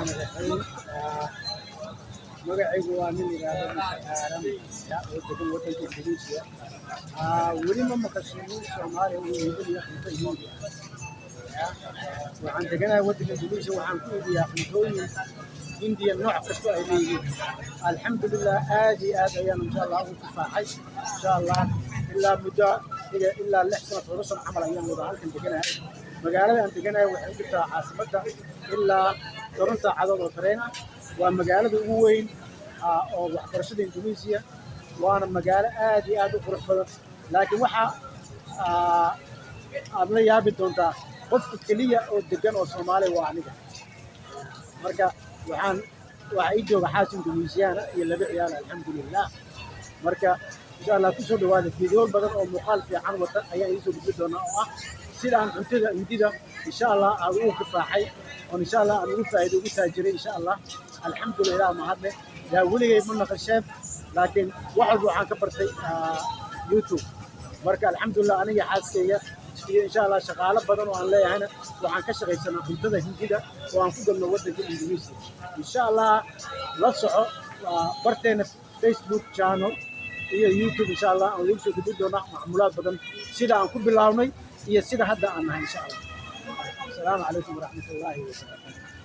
الرحيم magacaygu waa nin yiraahdo Aaran yaa oo degan wadanka Indonesia weli ma maqashiin Soomaaliya oo iibinaya cunto Hindiya waxaan deganahay wadanka Indonesia waxaan ku iibiyaa cuntooyin Hindiya nooc kasta ay leeyihiin alxamdulillah aad iyo aad ayaan insha Allah ugu faaxay insha Allah ilaa 6 sano todoba camal ayaan wada halkan deganahay magaalada aan deganahay waxay u jirtaa caasimadda ilaa 10 saacadood oo tareen ah waa magaalada ugu weyn oo waxbarashada Indonesia waana magaalo aad iyo aad u qurux badan laakiin waxa aad la yaabi doontaa qofka kaliya oo degan oo Soomaali waa aniga marka waxa ii jooga xaas Indonesiana iyo laba ciyaal alxamdulillah marka insha Allah ku soo dhawaada fiidyo badan oo muuqaal fiican wata ayaa ii soo gudbi doona oo ah sida aan cuntada Hindida insha Allah aad ugu kifaaxay oo insha Allah aan ugu faa'iido ugu taajiray insha Allah alxamdulillah ma hadle yaa weligay ma naqasheen laakiin waxa waxaan ka bartay YouTube marka alxamdulillah aniga xaaskayga iyo insha Allah shaqaale badan oo aan leeyahayna waxaan ka shaqaysanaa cuntada Hindida oo aan ku galno wadanka Indonesia insha Allah la soco barteena Facebook channel iyo YouTube insha Allah aan ugu soo gudbi doonaa macluumaad badan sida aan ku bilaabnay iyo sida hadda aan nahay insha Allah. Assalaamu calaykum waraxmatullaahi wabarakaatuh.